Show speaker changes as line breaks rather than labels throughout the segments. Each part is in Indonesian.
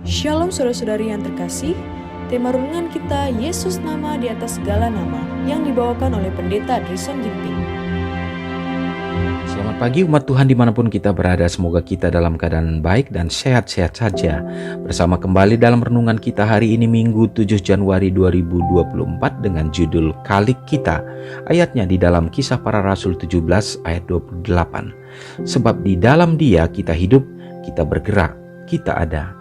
Shalom saudara-saudari yang terkasih, tema renungan kita Yesus nama di atas segala nama yang dibawakan oleh Pendeta Drison Ginting.
Selamat pagi umat Tuhan dimanapun kita berada, semoga kita dalam keadaan baik dan sehat-sehat saja. Bersama kembali dalam renungan kita hari ini Minggu 7 Januari 2024 dengan judul Kalik Kita. Ayatnya di dalam Kisah Para Rasul 17 ayat 28. Sebab di dalam Dia kita hidup, kita bergerak, kita ada.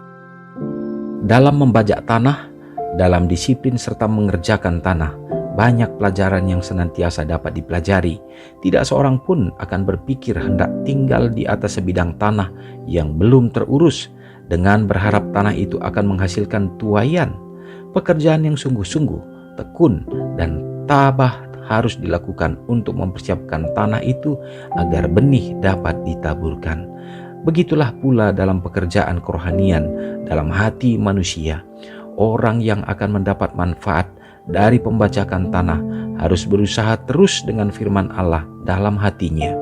Dalam membajak tanah, dalam disiplin serta mengerjakan tanah, banyak pelajaran yang senantiasa dapat dipelajari. Tidak seorang pun akan berpikir hendak tinggal di atas sebidang tanah yang belum terurus, dengan berharap tanah itu akan menghasilkan tuaian. Pekerjaan yang sungguh-sungguh, tekun, dan tabah harus dilakukan untuk mempersiapkan tanah itu agar benih dapat ditaburkan. Begitulah pula dalam pekerjaan kerohanian dalam hati manusia. Orang yang akan mendapat manfaat dari pembajakan tanah harus berusaha terus dengan firman Allah dalam hatinya.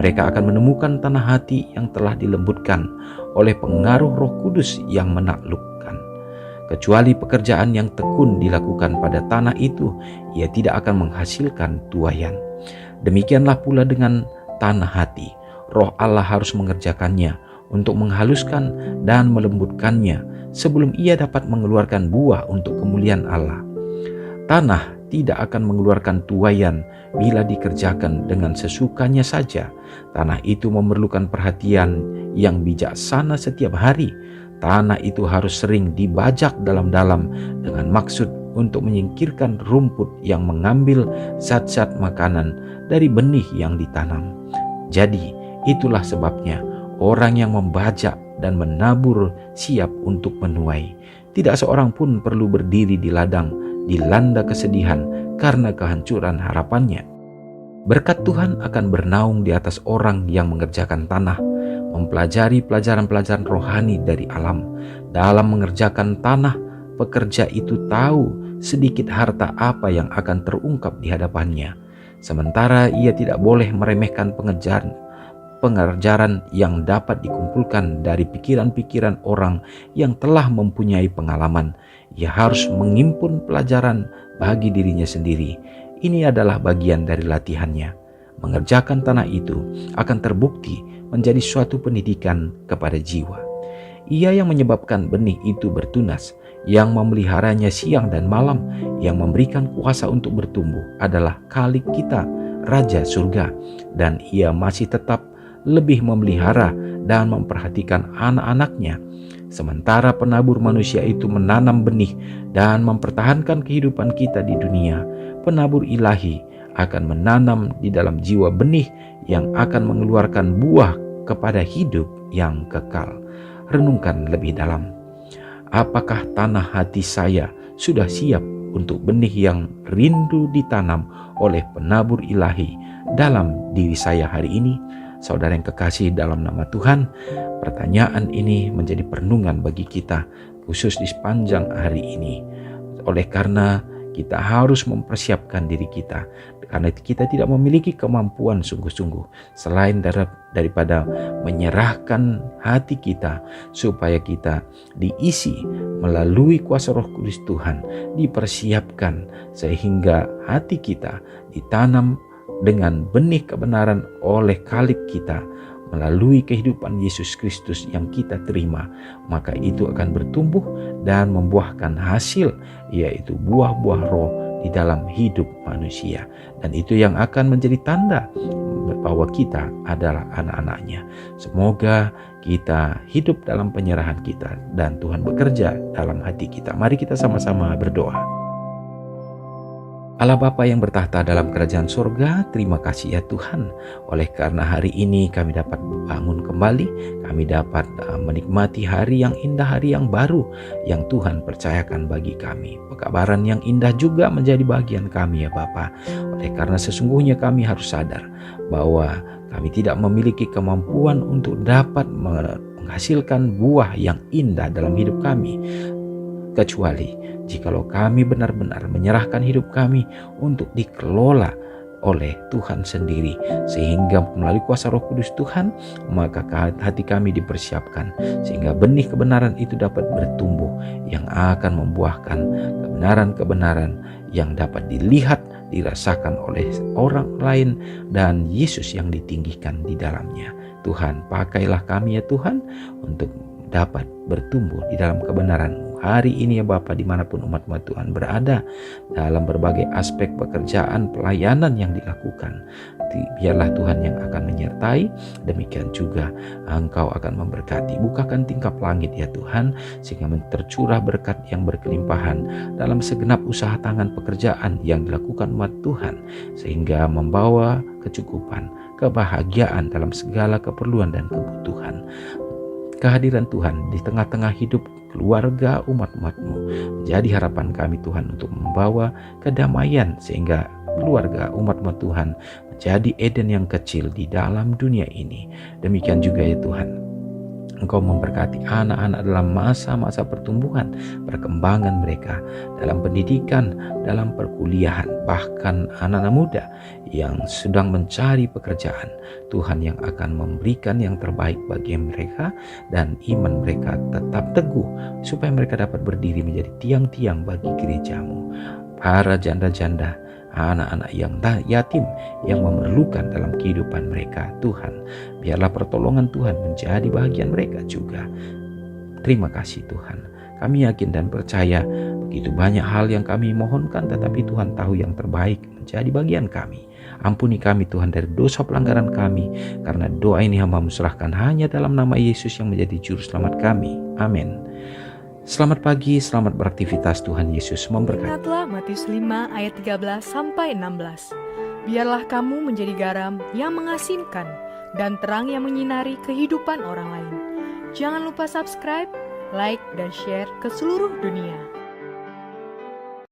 Mereka akan menemukan tanah hati yang telah dilembutkan oleh pengaruh Roh Kudus yang menaklukkan. Kecuali pekerjaan yang tekun dilakukan pada tanah itu, ia tidak akan menghasilkan tuaian. Demikianlah pula dengan tanah hati. Roh Allah harus mengerjakannya untuk menghaluskan dan melembutkannya sebelum ia dapat mengeluarkan buah untuk kemuliaan Allah. Tanah tidak akan mengeluarkan tuaian bila dikerjakan dengan sesukanya saja. Tanah itu memerlukan perhatian yang bijaksana setiap hari. Tanah itu harus sering dibajak dalam-dalam dengan maksud untuk menyingkirkan rumput yang mengambil zat-zat makanan dari benih yang ditanam. Jadi, itulah sebabnya orang yang membajak dan menabur siap untuk menuai. Tidak seorang pun perlu berdiri di ladang dilanda kesedihan karena kehancuran harapannya. Berkat Tuhan akan bernaung di atas orang yang mengerjakan tanah, mempelajari pelajaran-pelajaran rohani dari alam. Dalam mengerjakan tanah, pekerja itu tahu sedikit harta apa yang akan terungkap di hadapannya. Sementara ia tidak boleh meremehkan pengajaran yang dapat dikumpulkan dari pikiran-pikiran orang yang telah mempunyai pengalaman. Ia harus mengimpun pelajaran bagi dirinya sendiri. Ini adalah bagian dari latihannya. Mengerjakan tanah itu akan terbukti menjadi suatu pendidikan kepada jiwa. Ia yang menyebabkan benih itu bertunas, yang memeliharanya siang dan malam, yang memberikan kuasa untuk bertumbuh adalah Kalik kita, Raja Surga, dan ia masih tetap lebih memelihara dan memperhatikan anak-anaknya. Sementara penabur manusia itu menanam benih dan mempertahankan kehidupan kita di dunia, penabur ilahi akan menanam di dalam jiwa benih yang akan mengeluarkan buah kepada hidup yang kekal. Renungkan lebih dalam. Apakah tanah hati saya sudah siap untuk benih yang rindu ditanam oleh penabur ilahi dalam diri saya hari ini? Saudara yang kekasih dalam nama Tuhan, pertanyaan ini menjadi perenungan bagi kita, khusus di sepanjang hari ini. Oleh karena kita harus mempersiapkan diri kita, karena kita tidak memiliki kemampuan sungguh-sungguh, selain daripada menyerahkan hati kita, supaya kita diisi melalui kuasa Roh Kudus Tuhan, dipersiapkan sehingga hati kita ditanam dengan benih kebenaran oleh Kalik kita melalui kehidupan Yesus Kristus yang kita terima, maka itu akan bertumbuh dan membuahkan hasil, yaitu buah-buah roh di dalam hidup manusia. Dan itu yang akan menjadi tanda bahwa kita adalah anak-anaknya. Semoga kita hidup dalam penyerahan kita dan Tuhan bekerja dalam hati kita. Mari kita sama-sama berdoa. Allah Bapa yang bertahta dalam kerajaan surga, terima kasih ya Tuhan. Oleh karena hari ini kami dapat bangun kembali, kami dapat menikmati hari yang indah, hari yang baru yang Tuhan percayakan bagi kami. Pekabaran yang indah juga menjadi bagian kami ya Bapa. Oleh karena sesungguhnya kami harus sadar bahwa kami tidak memiliki kemampuan untuk dapat menghasilkan buah yang indah dalam hidup kami, kecuali jikalau kami benar-benar menyerahkan hidup kami untuk dikelola oleh Tuhan sendiri, sehingga melalui kuasa Roh Kudus Tuhan, maka hati kami dipersiapkan sehingga benih kebenaran itu dapat bertumbuh, yang akan membuahkan kebenaran-kebenaran yang dapat dilihat, dirasakan oleh orang lain, dan Yesus yang ditinggikan di dalamnya. Tuhan, pakailah kami ya Tuhan, untuk dapat bertumbuh di dalam kebenaran-Mu hari ini ya Bapa, dimanapun umat-umat Tuhan berada, dalam berbagai aspek pekerjaan pelayanan yang dilakukan. Biarlah Tuhan yang akan menyertai, demikian juga Engkau akan memberkati. Bukakan tingkap langit ya Tuhan, sehingga tercurah berkat yang berkelimpahan dalam segenap usaha tangan pekerjaan yang dilakukan umat Tuhan, sehingga membawa kecukupan, kebahagiaan dalam segala keperluan dan kebutuhan. Kehadiran Tuhan di tengah-tengah hidup keluarga umat-umat-Mu menjadi harapan kami Tuhan, untuk membawa kedamaian, sehingga keluarga umat-umat Tuhan menjadi Eden yang kecil di dalam dunia ini. Demikian juga ya Tuhan, Engkau memberkati anak-anak dalam masa-masa pertumbuhan, perkembangan mereka dalam pendidikan, dalam perkuliahan, bahkan anak-anak muda yang sedang mencari pekerjaan. Tuhan yang akan memberikan yang terbaik bagi mereka, dan iman mereka tetap teguh, supaya mereka dapat berdiri menjadi tiang-tiang bagi gereja-Mu. Para janda-janda, anak-anak yang yatim yang memerlukan dalam kehidupan mereka, Tuhan, biarlah pertolongan Tuhan menjadi bagian mereka juga. Terima kasih Tuhan. Kami yakin dan percaya begitu banyak hal yang kami mohonkan, tetapi Tuhan tahu yang terbaik menjadi bagian kami. Ampuni kami Tuhan dari dosa pelanggaran kami, karena doa ini hamba-Mu serahkan hanya dalam nama Yesus yang menjadi juru selamat kami. Amin. Selamat pagi, selamat beraktivitas. Tuhan Yesus memberkati.
Ingatlah Matius 5 ayat 13-16. Biarlah kamu menjadi garam yang mengasinkan dan terang yang menyinari kehidupan orang lain. Jangan lupa subscribe, like, dan share ke seluruh dunia.